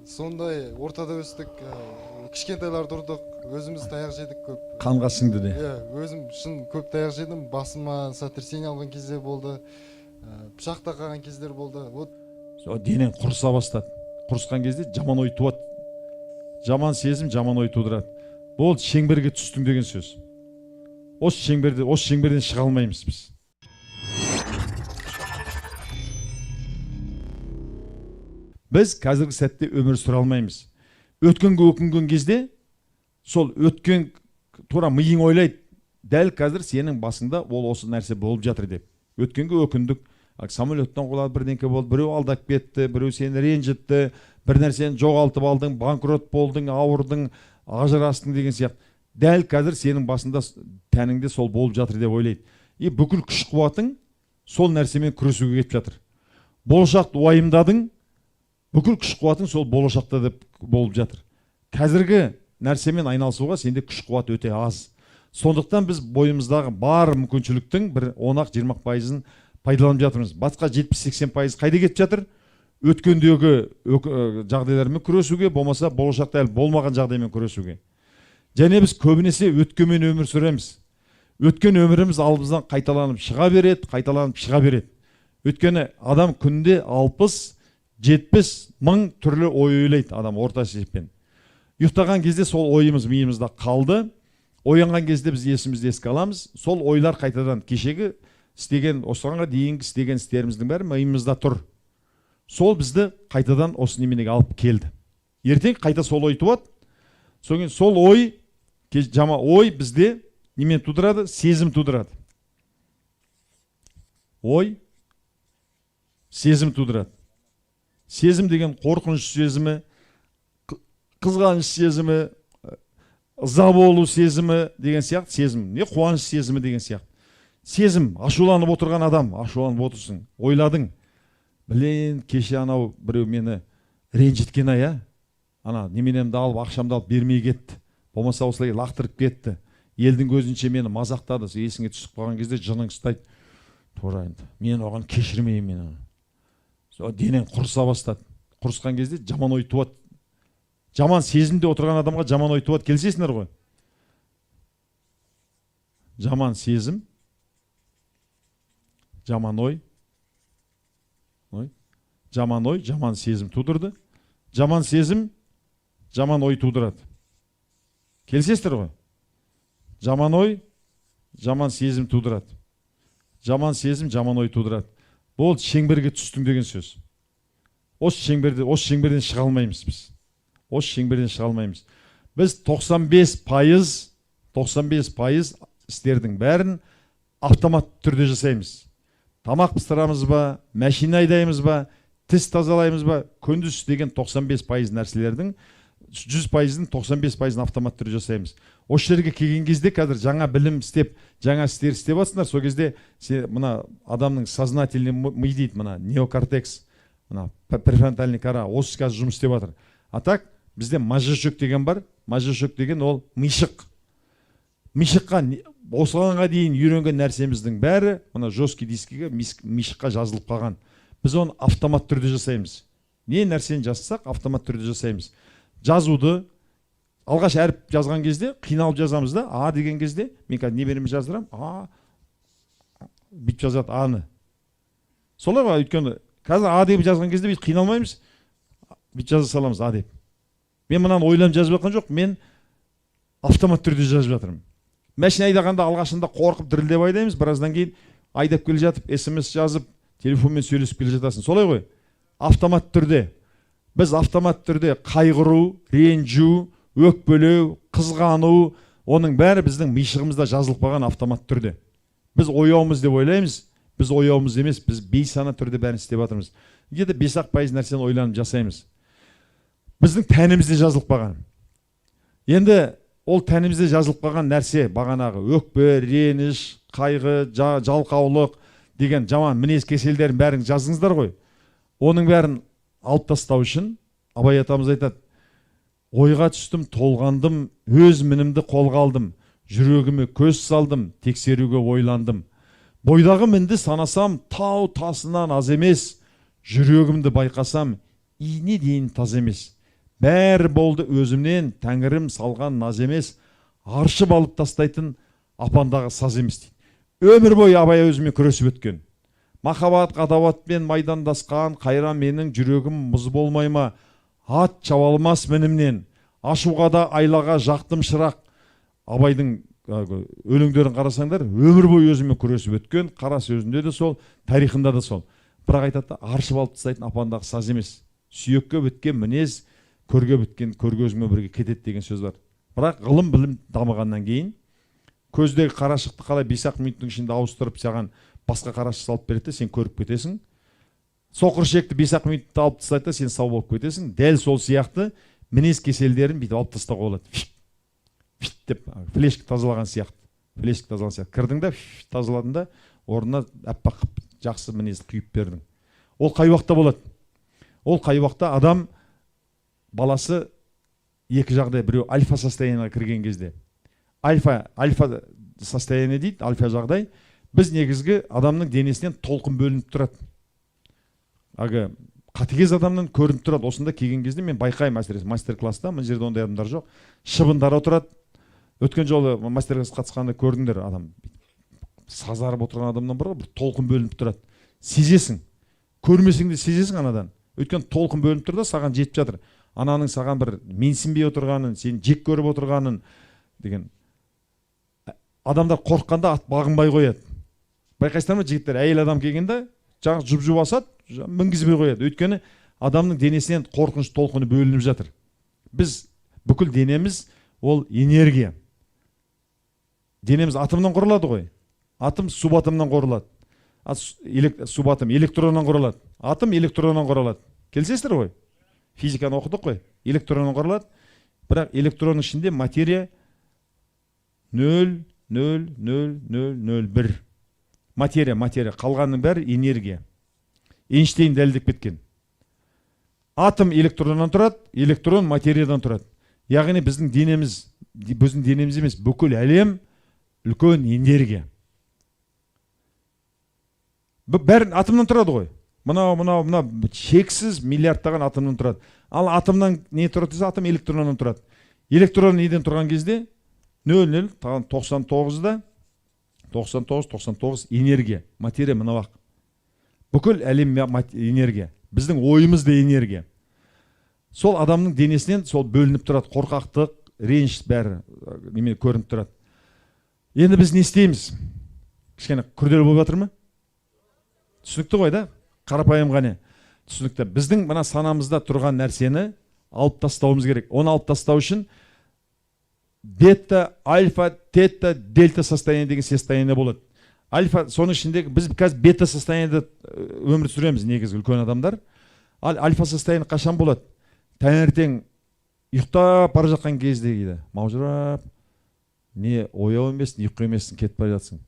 Сондай ортада өстік, кішкентайлар тұрдық, өзіміз таяқ жедік көп. Қанға сіңді де. Өзім шын көп таяқ жедім, басыма сотрясение алған кезде болды, пышақта қалған кездер болды. Вот. Денең құрыса бастады. Құрысқан кезде жаман ой туады. Жаман сезім жаман ой тудырады. Бұл шеңберге түстің деген сөз. Осы шеңберден шыға алмаймыз біз. Біз қазіргі сәтте өмір сүре алмаймыз. Өткенге өкінген кезде, сол өткен тура миың ойлайды, дәл қазір сенің басыңда ол осы нәрсе болып жатыр деп. Өткенге өкіндік, самолеттен құлады, бірдеңке болды, біреу алдап кетті, біреу сені ренжітті, бір нәрсені жоғалтып алдың, банкрот болдың, ауырдың, ажырастың деген сияқты. Дәл қазір сенің басында, тәніңде сол болып жатыр деп ойлайды. Бүкіл күш қуатың сол нәрсемен күресуге кетіп жатыр. Болашақты уайымдадың, бүкіл күш қуатың сол болашақта деп болып жатыр. Қазіргі нәрсемен айналысуға сенде күш қуат өте аз. Сондықтан біз бойымыздағы бар мүмкіншіліктің бір 10-20%-ын пайдаланып жатырмыз. Басқа 70-80% қайда кетіп жатыр? Өткендегі жағдайлармен күресуге, болмаса болашақта әлі болмаған жағдаймен күресуге. Және біз көбінесе өткенмен өмір сүреміз. Өткен өміріміз алдымыздан қайталанып шыға береді. Өткені адам күнде 60-70 мың түрлі ой ойлайды адам орта есеппен. Ұйықтаған кезде сол ойымыз миымызда қалды. Оянған кезде біз есімізді еске аламыз. Сол ойлар қайтадан кешегі істеген, осығанға дейінгі істеген істеріміздің бәрі миымызда тұр. Сол бізді қайтадан осы неменеге алып келді. Ертең қайта сол ой туады. Соң сол ой, жама ой бізде немен тудырады? Сезім тудырады. Ой, сезім тудырады. Сезім деген қорқыныш сезімі, қызғаныш сезімі, ыза болу сезімі деген сияқты сезім. Не қуаныш сезімі деген сияқты. Сезім, ашуланып отырған адам, ашуланып отырсың, ойладың. Білен, кеше анау біреу мені ренжіткен ая. Ана неменемді алып, ақшамды алып бермей кетті. Болмаса осылай лақтырып кетті. Елдің көзінше мені мазақтады. Есіңе түсіп қалған кезде жының ұстайды. Тура енді. Мен оған кешірмеймін. Денең құрыса бастады. Құрысқан кезде жаман ой туады. Жаман сезімде отырған адамға жаман ой туады. Келісесіңдер ғой? Жаман сезім, жаман ой, жаман сезім тудырды. Жаман сезім, жаман ой тудырады. Келісесіздер ғой? Жаман ой, жаман сезім тудырады. Жаман сезім, жаман ой тудырады. Бұл шеңберге түстің деген сөз. Осы шеңберден шыға алмаймыз біз. Осы шеңберден шыға алмаймыз. Біз 95% істердің бәрін автомат түрде жасаймыз. Тамақ пыстырамыз ба, машина айдаймыз ба, тіс тазалаймыз ба, күндіз істеген 95% нәрселердің 100%-ын 95%-ын автомат түрде жасаймыз. Осы жерге келген кезде қазір жаңа білім істеп, жаңа істер істеп жатсыңдар. Сол кезде мына адамның сознательный ми дейді, мына неокортекс, мына префронтальный кора, осы қазір жұмыс істеп жатыр. А так бізде мозжечок деген бар. Мозжечок деген ол мишық. Мишыққа осығанға дейін үйренген нәрсеміздің бәрі мына жесткий дискіге, мишыққа жазылып қалған. Біз оны автомат түрде жасаймыз. Не нәрсені жазсақ, автомат түрде жасаймыз. Жазуды алғаш әріп жазған кезде қиналып жазамыз да, а деген кезде мен қазір неберімді жаздырам, бүйтіп жазады аны. Солай ғой, өйткені қазір а деп жазған кезде бүйтіп қиналмаймыз, бүйтіп жаза саламыз а деп. Мен мынаны ойланып жазып жатқан жоқ, мен автомат түрде жазып жатырмын. Машина айдағанда алғашында қорқып дірілдеп айдаймыз, біраздан кейін айдап келе жатып, SMS жазып, телефонмен сөйлесіп келе жатасың. Солай ғой, автомат түрде. Біз автомат түрде қайғыру, ренжу, өкпелеу, қызғану, оның бәрі біздің мишығымызда жазылып қалған автомат түрде. Біз ояумыз деп ойлаймыз, біз ояумыз емес, біз бейсана түрде бәрін істеп жатырмыз. Где-то 5% нәрсені ойланып жасаймыз. Біздің тәнімізде жазылып қалған. Енді ол тәнімізде жазылып қалған нәрсе, бағанағы өкпе, реніш, қайғы, жалқаулық деген жаман мінез кеселдерін бәрін жаздыңыздар ғой. Оның бәрін алып тастау үшін Абай атамыз айтады: ойға түстім, толғандым, өз мінімді қолға алдым, жүрегіме көз салдым, тексеруге ойландым. Бойдағы мінді санасам, тау тасынан аз емес, жүрегімді байқасам, иіне дейін таз емес. бәрі болды өзімнен тәңірім салған наз емес, аршып алып тастайтын апандағы саз емес дейді. Өмір бойы абай өзімен күресіп өткен. Махаббат қадаватпен майдандасқан қайран менің жүрегім мұз болмай ма, ат чабалмас мінімнен, ашуға да айлаға жақтым шырақ. Абайдың өлеңдерін қарасаңдар, өмір бойы өзімен күресіп өткен, қара сөзінде де сол, тарихында да сол. Бірақ айтады, аршып алып тастайтын апандағы саз емес. Сүйекке біткен мінез, көрге біткен көрге өзіңмен бірге кетеді деген сөз бар. Бірақ ғылым білім дамығаннан кейін көздегі қарашықты қалай 5-ақ минуттың ішінде ауыстырып саған басқа қарашық салып береді, сен көріп кетесің. Соқыр ішекті 5-ақ минутта алып тастайды, сен сау болып кетесің. Дәл сол сияқты мінез кеселдерін бүйтіп алып тастауға болады. Фит деп флешка тазалаған сияқты. Флешка тазалаған сияқты. Кірдің да тазаладың да, орнына аппақ жақсы мінезді құйып бердің. Ол қай уақытта болады? Ол қай уақытта адам баласы екі жағдай, біреу альфа состояниеға кірген кезде. Альфа состояние дейді, альфа жағдай. Біз негізгі адамның денесінен толқын бөлініп тұрады. Қатыгез адамнан көрініп тұрады. Осында келген кезде мен байқаймын, әсіресе мастер-класста, мына жерде ондай адамдар жоқ. Шыбындар отырады. Өткен жолы мастер-класс қатысқанда көрдіңдер, адам сазарып отырған адамнан бір толқын бөлініп тұрады. Сезесің. Көрмесің де сезесің анадан. Өткен толқын бөлініп тұрды, саған жетіп жатыр. Ананың саған бір менсінбей отырғанын, сен жек көріп отырғанын деген. Адамдар қорыққанда ат бағынбай қояды. Байқайсыздар ма, жігіттер, әйел адам келгенде жаңағы жұп-жұп асады, мінгізбей қояды. Өйткені адамның денесінен қорқыныш толқыны бөлініп жатыр. Біз бүкіл денеміз ол энергия. Денеміз атомнан құрылады ғой. Атом субатомнан құрылады. Субатом электроннан құрылады. Атом электроннан құрылады. Келісесіздер ғой? Физиканы оқыдық қой. Электроннан құрылады. Бірақ электронның ішінде материя 0, 0, 0, 0, 0, 1. Материя. Қалғанның бәрі энергия. Эйнштейн дәлелдеп кеткен. Атом электроннан тұрады, электрон материядан тұрады. Яғни біздің денеміз емес, бүкіл әлем үлкен энергия. Бәрін атомнан тұрады ғой. Мына шексіз миллиардтаған атомнан тұрады. Ал атомнан не тұрады десе, атом электроннан тұрады. Электрон неден тұрған кезде 0, 99-да 99 энергия, материя мына бақ. Бүкіл әлем энергия. Біздің ойымыз да энергия. Сол адамның денесінен сол бөлініп тұрады. Қорқақтық, реніш бәрі көрініп тұрады. Енді біз не істейміз? Кішкене күрделі болып жатыр ма? Түсінікті ғой да? Қарапайым ғана. Түсінікті. Біздің мына санамызда тұрған нәрсені алып тастауымыз керек. Оны алып тастау үшін бета, альфа, тета, дельта состояние деген состояние болады. Альфа, соның ішіндегі, біз қазір бета состояниеде өмір сүреміз, негізгі үлкен адамдар. Ал альфа состояние қашан болады? Таңертең ұйықтап бара жатқан кезде дейді. Маужырап, не ояу емес, не ұйқы емессің, кетіп бара жатсың.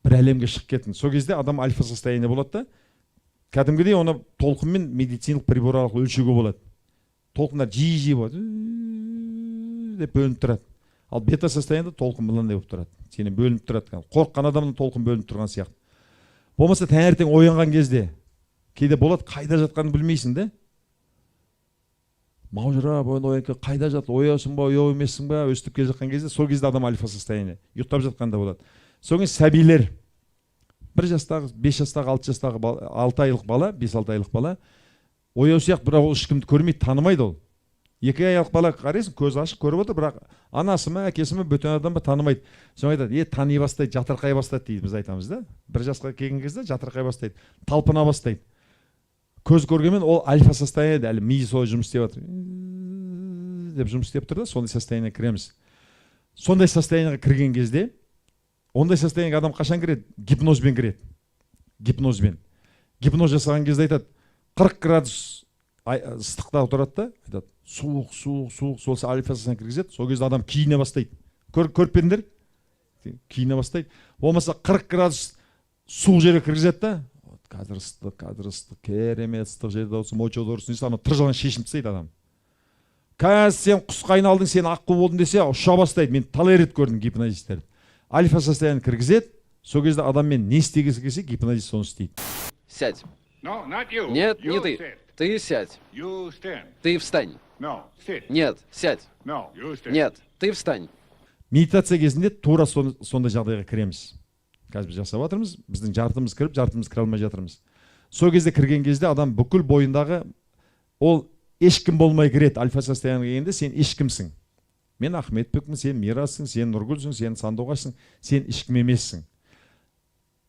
Бір әлемге шығып кеттің. Сол кезде адам альфа состояние болады да. Кәдімгідей оны толқынмен медициналық прибор арқылы өлшеуге болады. Толқындар жиі болады. Деп бөлініп тұрады. Ал бета состояниеде толқын мынандай болып тұрады. Сені бөлініп тұрады. Қорыққан адамның толқын бөлініп тұрған сияқты. Болмаса таңертең оянған кезде кейде болады, қайда жатқанын білмейсің де. Маужырап, қайда жатыр, ояусың ба, ояу емессің ба, өстіп келе жатқан кезде, сол кезде адам альфа состояние. Ұйықтап жатқанда болады. Соңын сәбилер, 1 жастағы, 5 жастағы, 6 жастағы, 6 айлық бала, 5-6 айлық бала, ояу сияқты, бірақ ол ешкімді көрмейді, танымайды ол. 2 айлық бала қарайсың, көзі ашық көріп отыр, бірақ анасы ма, әкесі ма, бөтен адам ба танымайды. Соң айтады, тани бастайды, жатырқай бастайды дейді, біз айтамыз да. 1 жасқа келген кезде жатырқай бастайды, талпына бастайды. Көз көргенмен ол альфа состояние, әлі миы солай жұмыс істеп жатыр. Деп жұмыс істеп тұр да, сондай состояниеге кіреміз. Сондай состояниеге кірген кезде, ондай состояниеге адам қашан кіреді? Гипнозбен кіреді. Гипнозбен. Гипноз жасаған кезде айтады, 40 градус ыстықта отырады да, айтады, суық, сол альфа состояниеге кіргізеді, сол кезде адам киіне бастайды. Көріп беріңдер? Киіне бастайды. Болмаса 40 градус суық жерге кіргізеді да, қазір ыстық, керемет ыстық жерде отырсын, мочода ұрсын десе, ана тыржалан шешім тастайды адам. Қазір сен құсқа айналдың, сен аққу болдың десе, ұша бастайды. Мен талай рет көрдім гипнозистерді. Альфа состояние кіргізеді, сол кезде адаммен не істегісі келсе, гипнозист соны істейді. Сядь. No, not you. Нет, You не ты. sit. Ты сядь. You stand. Ты встань. No, sit. Нет, сядь. No, you stand. Нет, ты встань. Медитация кезінде тура сондай жағдайға кіреміз. Қазір біз жасап жатырмыз, біздің жартымыз кіріп, жартымыз кіре алмай жатырмыз. Сол кезде кірген кезде адам бүкіл бойындағы ол ешкім болмай кіреді. Альфа состояниеге келгенде сен ешкімсің. Мен Ахметбекпін, сен Мирасың, сен Нұргүлсің, сен Сандуғашсың, сен ешкім емессің.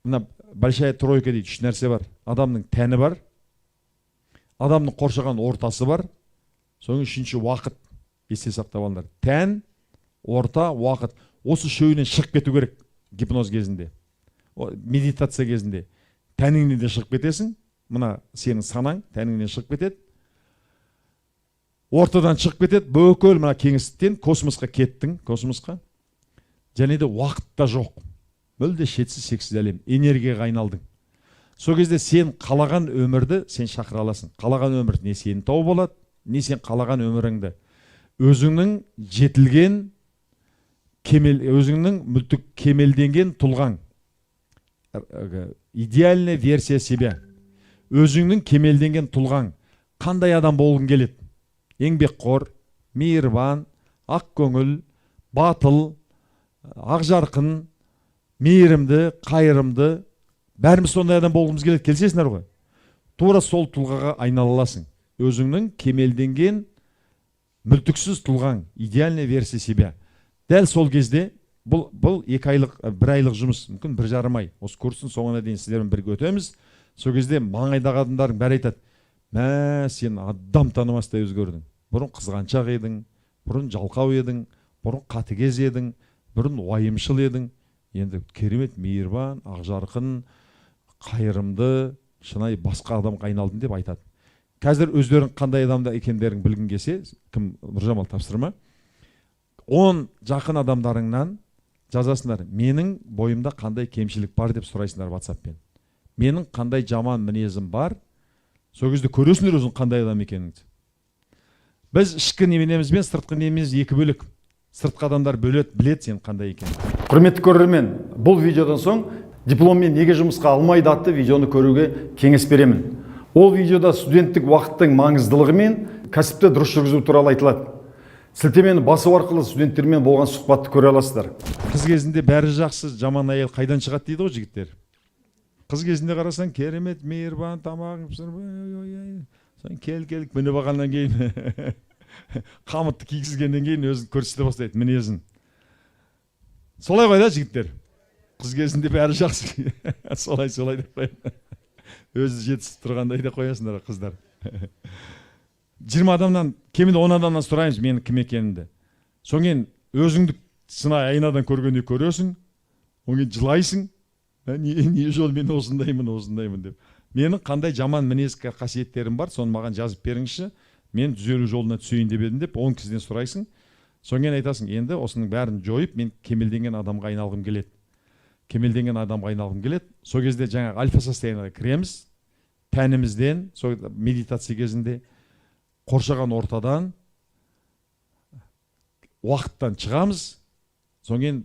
Мына большая тройка дейді, үш нәрсе бар. Адамның тәні бар, адамның қоршаған ортасы бар, соның үшінші уақыт. Есте сақтап алыңдар. Тән, орта, уақыт. Осы үшеуінен шығып кету керек гипноз кезінде. Медитация кезінде. Тәніңнен де шығып кетесің. Мына сенің санаң тәніңнен шығып кетеді. Ортадан шығып кетеді. Бүкіл мына кеңістіктен космосқа кеттің, космосқа. Және де уақытта жоқ. Мүлде шетсіз шексіз әлем, энергияға айналдың. Сол кезде сен қалаған өмірді сен шақыра аласың. Қалаған өмір не сені тауып алады, не сен қалаған өміріңді. Өзіңнің жетілген, өзіңнің мүлтік кемелденген тұлғаң. Идеальная версия себя. Өзіңнің кемелденген тұлғаң. Қандай адам болғың келеді? Еңбекқор, мейірбан, ақ көңіл, батыл, ақ жарқын, мейірімді, қайырымды. Бәріміз сондай адам болғымыз келеді. Келсесіңдер ғой. Тура сол тұлғаға айнала аласың. Өзіңнің кемелденген мүлтіксіз тұлғаң, идеальная версия себя. Дәл сол кезде бұл 2 айлық, 1 айлық жұмыс, мүмкін 1,5 ай. Осы курстың соңына дейін сіздермен бірге өтеміз. Сол кезде маңайдағы адамдардың бәрі айтады: "Мә, сен адам танымастай өзгердің. Бұрын қызғаншақ едің, бұрын жалқау едің, бұрын қатыгез едің, бұрын уайымшыл едің. Енді керемет мейірбан, ақжарқын, қайырымды, шынайы басқа адамға айналдың" деп айтады. Қазір өздерің қандай адамда екендерін білгің келсе, кім Нұржамал тапсырма. 10 жақын адамдарыңнан жазасыңдар: "Менің бойымда қандай кемшілік бар" деп сұрайсыңдар WhatsApp-пен. "Менің қандай жаман мінезім бар?" Сол кезде көресіңдер өзің қандай адам екеніңді. Біз ішкі неменеміз бен сыртқы немеміз екі бөлек. Сыртқы адамдар білет сен қандай екеніңді. Құрметті көрермен, бұл видеодан соң дипломмен неге жұмысқа алмайды атты видеоны көруге кеңес беремін. Ол видеода студенттік уақыттың маңыздылығы мен кәсіпті дұрыс жүргізу туралы айтылады. Сілтемені басу арқылы студенттермен болған сұхбатты көре аласыздар. Қыз кезінде бәрі жақсы, жаман әйел қайдан шығады дейді ғой жігіттер. Қыз кезінде қарасаң керемет, мейірбан, тамағың пісіріп, келік мініп алғаннан кейін қамытты кигізгеннен кейін өзін көрсете бастайды мінезін. Солай ғой да жігіттер. Қыз кезінде бәрі жақсы. Солай деп қояды. Өзі жетісіп тұрғандай да қоясыңдар қыздар. 20 адамнан, кемінде 10 адамнан сұраймыз менің кім екенімді. Соңын өзіңді сынай айнадан көргенде көресің, оңын жылайсың. Не жол мен осындаймын деп. Менің қандай жаман мінез қасиеттерім бар, соны маған жазып беріңізші. Мен түзелу жолына түсейін деп едім деп 10 кісіден сұрайсың. Соңын айтасың: "Енді осының бәрін жойып, мен кемелденген адамға айналғым келеді. Кемелденген адамға айналғым келеді." Сол кезде жаңағы альфа состояниеге кіреміз. Тәнімізден, сол медитация кезінде қоршаған ортадан, уақыттан шығамыз. Соңын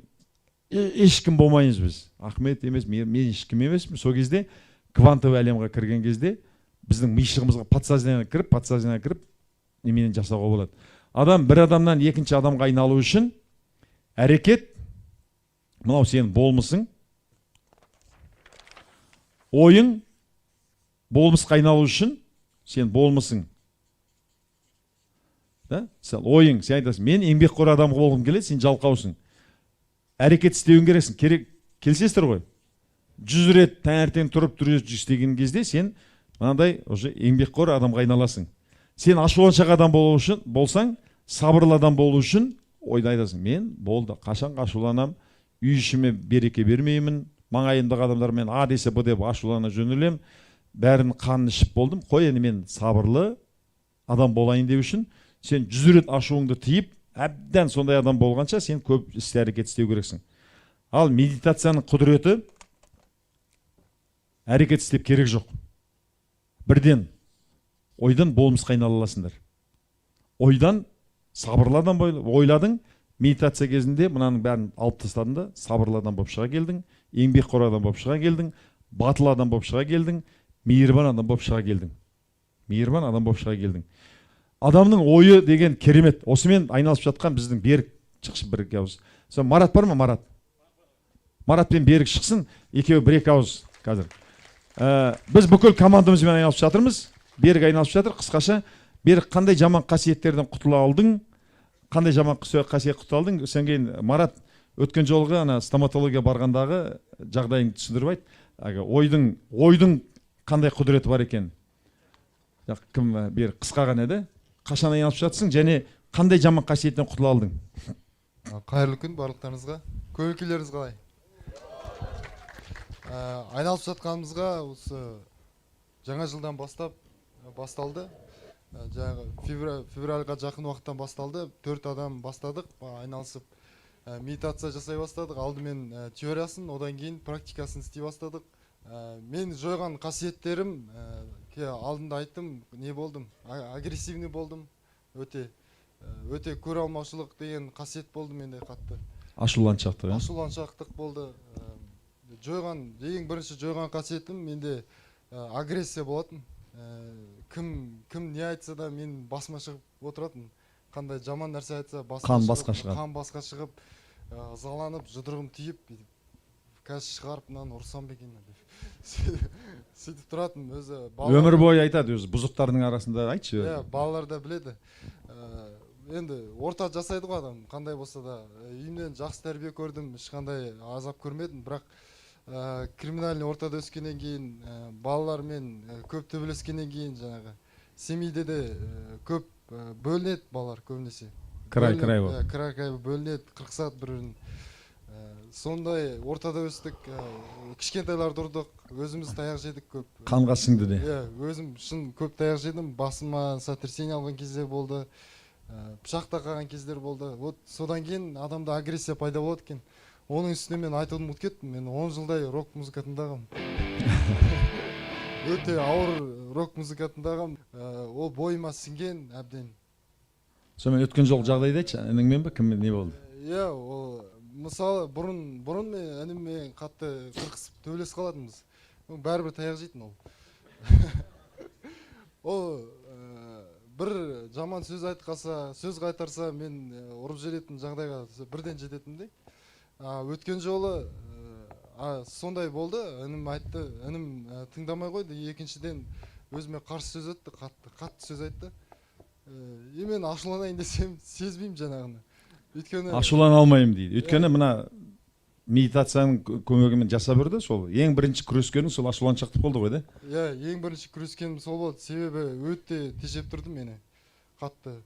ешкім болмаймыз біз. Ахмет емес, мен ешкім емеспін. Сол кезде квантовый әлемге кірген кезде біздің мишығымызға подсознанияға кіріп, неменен жасауға болады. Адам бір адамнан екінші адамға айналу үшін әрекет, мынау сенің болмысың, ойың, болмысқа айналу үшін сен болмысың. Сен ойың, сен айтасың: "Мен еңбекқор адам болғым келеді", сен жалқаусың. Әрекет істеуің керексің. Келсесіздер ғой. 100 рет таңертең тұрып істеген кезде сен мынандай уже еңбекқор адамға айналасың. Сен ашуланшақ адам болсаң, сабырлы адам болу үшін ойда айтасың: "Мен болды, қашан ашуланам, үй ішіме береке бермеймін, маңайымдағы адамдармен а десе б деп ашулана жөнелем, бәрін қанын ішіп болдым, қой енді мен сабырлы адам болайын деп үшін сен 100 рет ашуыңды тиіп, әбден сондай адам болғанша сен көп іс әрекет істеу керексің." Ал медитацияның құдіреті әрекет істеп керек жоқ. Бірден ойдан болмысқа айнала аласыңдар. Ойдан сабырлы адам ойладың, медитация кезінде мынаның бәрін алып тастадың да, сабырлы адам болып шыға келдің, еңбекқор адам болып шыға келдің, батыл адам болып шыға келдің, мейірбан адам болып шыға келдің. Мейірбан адам болып шыға келдің. Адамның ойы деген керемет. Осымен айналысып жатқан біздің Берік шықшы бір-екі ауыз. Сол Марат бар ма, Марат? Марат пен Берік шықсын, екеуі бір-екі ауыз қазір. Біз бүкіл командамызбен айналысып жатырмыз. Берік айналысып жатыр. Қысқаша, Берік қандай жаман қасиеттерден құтыла алдың? Қандай жаман қасиет құтыла алдың? Сен кейін Марат өткен жолғы ана стоматология барғандағы жағдайыңды түсіндіріп айт. Ойдың қандай құдіреті бар екен? Кім Берік қысқа ғана еді? Қашан айналысып жатсың және қандай жаман қасиеттен құтыла алдың? Қайырлы күн барлықтарыңызға. Көңіл-күйлеріңіз қалай? Айналысып жатқанымызға осы жаңа жылдан басталды. Жаңағы февральға жақын уақыттан басталды. 4 адам бастадық, айналысып медитация жасай бастадық. Алдымен теориясын, одан кейін практикасын істей бастадық. Мен жойған қасиеттерім алдында айттым, не болдым? Агрессивный болдым. Өте көре алмаушылық деген қасиет болды менде қатты. Ашуланшақтық. Ашуланшақтық болды. Ең бірінші жойған қасиетім менде агрессия болатын. Кім не айтса да мен басыма шығып отыратын. Қандай жаман нәрсе айтса қан басқа шығып, ызаланып, жұдырығым тиіп, қазір шығарып мынаны ұрсам ба екен деп сөйтіп тұратын. Өмір бойы айтады, өзі бұзықтардың арасында айтшы. Балалар да біледі. Енді орта жасайды ғой адам, қандай болса да. Үйімнен жақсы тәрбие көрдім, ешқандай азап көрмедім, бірақ криминальный ортада өскеннен кейін, балалармен көп төбелескеннен кейін, жаңағы семейде де көп бөлінеді балалар көбінесе. Край бөлінеді, қырқысады бір-бірін. Сондай ортада өстік, кішкентайларды ұрдық, өзіміз таяқ жедік көп. Қанға сіңді де. Өзім шын көп таяқ жедім, басыма сотрясение алған кезде болды, пышақта қалған кездер болды. Содан кейін адамда агрессия пайда болады екен. Оның үстіне мен айтуды ұмытып кеттім. Мен 10 жылдай рок-музыка тыңдағам. Өте ауыр рок-музыка тыңдағам. Ол бойыма сіңген әбден. Сонымен өткен жол жағдайды айтшы, ініңмен бе, кіммен, не болды? Ол мысалы бұрын мен ініммен қатты қырқысып төбелесіп қалатынбыз. Бәрібір таяқ жейтін ол. Ол бір жаман сөз айтқаса, сөз қайтарса мен ұрып жіберетін жағдайға бірден жететіндей. Өткен жолы сондай болды, інім айтты, інім тыңдамай қойды, екіншіден өзіме қарсы сөз айтты, қатты сөз айтты. Мен ашуланайын десем, сезбеймін жаңағыны. Ашулана алмайым дейді. Өйткені мына медитацияның көмегімен жасап жүрді, сол ең бірінші күрескенің сол ашуланшақтық болды ғой, да? Ең бірінші күрескенім сол болды, себебі өте тежеп тұрды мені қатты.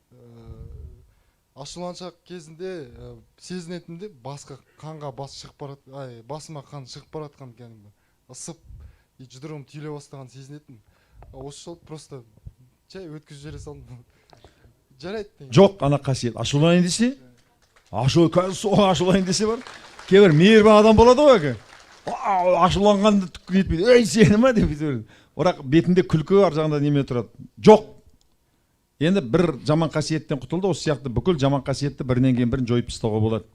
Ашуланшақ кезінде сезінетінде қанға басыма қан шығып баратқан кәдімгі. Ысып, жұдырығым түйіле бастаған сезінетін. Осы жол просто жай өткізіп жібере салдым. Жарайды. Жоқ, ана қасиет. Ашуланайын десе, ашулайын десе бар. Кейбір мейірбан адам болады ғой. Ашуланғанды түкке етпейді. Ей, сені ма деп бітіреді. Орақ бетінде күлкі ар жағында неме тұрады. Жоқ. Енді бір жаман қасиеттен құтылды, осы сияқты бүкіл жаман қасиетті бірінен кейін бірін жойып тастауға болады.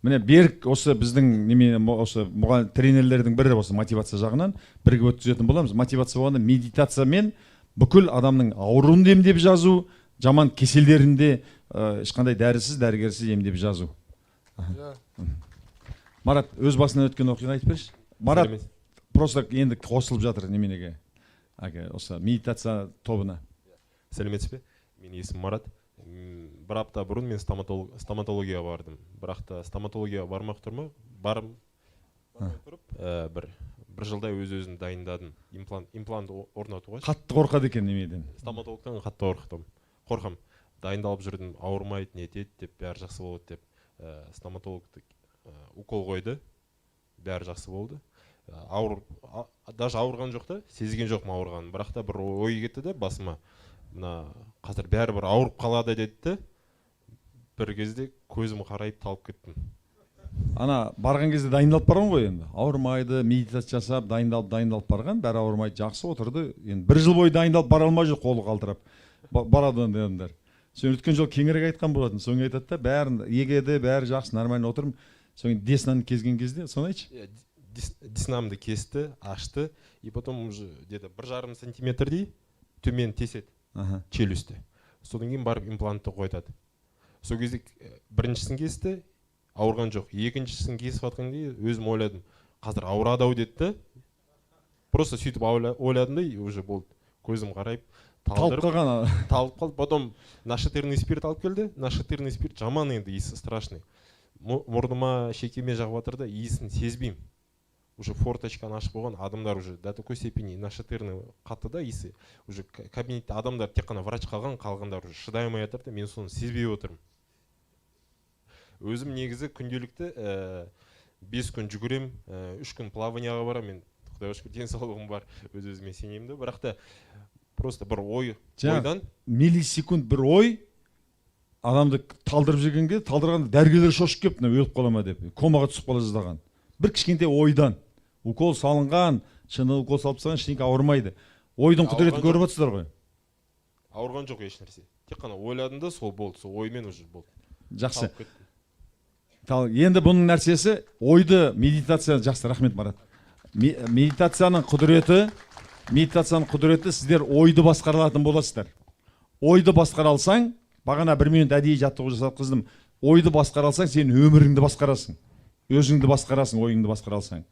Міне Берік осы біздің осы тренерлердің бірі осы мотивация жағынан бірге өткізетін боламыз. Мотивация болғанда медитациямен бүкіл адамның ауруын емдеп жазу, жаман кеселдерінде ешқандай дәрісіз, дәрігерсіз емдеп жазу. Марат, өз басынан өткен оқиға айтып берші. Марат просто енді қосылып жатыр неменеге. Осы медитация тобына. Сәлеметсіз бе? Менің есімім Марат. Бір апта бұрын мен стоматологияға бардым. Бірақ та стоматологияға бармақ тұрмы? Бармай тұрып, бір жылдай өз-өзін дайындадым. Имплант орнатуға. Қатты қорқады екен немеден? Стоматологтан қатты қорқам. Дайындалып жүрдім, ауырмайды, нетеді деп, бәрі жақсы болады деп. Стоматологты укол қойды, бәрі жақсы болды. Даже ауырған жоқ та, сезген жоқпын ауырғанын. Бірақ та бір ой кетті де басыма. Қазір бәрі бір ауырып қалады деді. Бір кезде көзім қарайып талып кеттім. Ана барған кезде дайындалып барған ғой енді. Ауырмайды, медитация жасап, дайындалып барған, бәрі ауырмайды, жақсы отырды. Енді бір жыл бойы дайындалып бара алмай жүр, қолы қалтырап. Барады дегендер. Сен өткен жол кеңірек айтқан болатын. Соң айтады да, бәрін егеді, бәрі жақсы, нормально отырмын. Соң Деснаны кезген кезде, соны айтшы. диснамды кесті, ашты, и потом уже где-то 1,5 сантиметрдей төмен теседі Аха. челюсті. Содан кейін барып имплантты қойтады. Сол кезде біріншісін кесті, ауырған жоқ. Екіншісін кесіп жатқан кезде өзім ойладым, қазір ауырады ау деді. Просто сөйтіп ойладым да, уже болды. Көзім қарайып, Талып қалған. талып қалды. Потом нашатырный спирт алып келді. Нашатырный спирт жаман енді, иісі страшный. Мұрныма, шекеме жағып жатыр да, иісін сезбеймін. Уже форточканы ашып қойған, адамдар уже до такой степени нашатырный қатты да иісі. Уже кабинетте адамдар тек қана врач қалғандар уже шыдай алмай жатыр да, мен соны сезбей отырмын. Өзім негізі күнделікті 5 күн жүгірем, 3 күн плаванияға барам, мен құдай шүкір денсаулығым бар, өз-өзіме сенемін да, бірақ та просто бір ойдан Миллисекунд бір ой адамды талдырып жегенге, талдырғанда дәрігерлер шошып келіп, өліп қала ма деп, комаға түсіп қала жаздаған. Бір кішкентай ойдан укол салынған, шыны укол салып тастаған, ештеңе ауырмайды. Ойдың құдіретін көріп отырсыздар ғой. Ауырған жоқ еш нәрсе. Тек қана ойладым да, сол болды, сол оймен уже болды. Жақсы. Енді бұның нәрсесі ойды, медитация, жақсы, рахмет Марат. Медитацияның құдіреті сіздер ойды басқара алатын боласыздар. Ойды басқара алсаң, бағана 1 минут әдейі жаттығу жасап қыздым. Ойды басқара алсаң, сен өміріңді басқарасың. Өзіңді басқарасың, ойыңды басқара алсаң.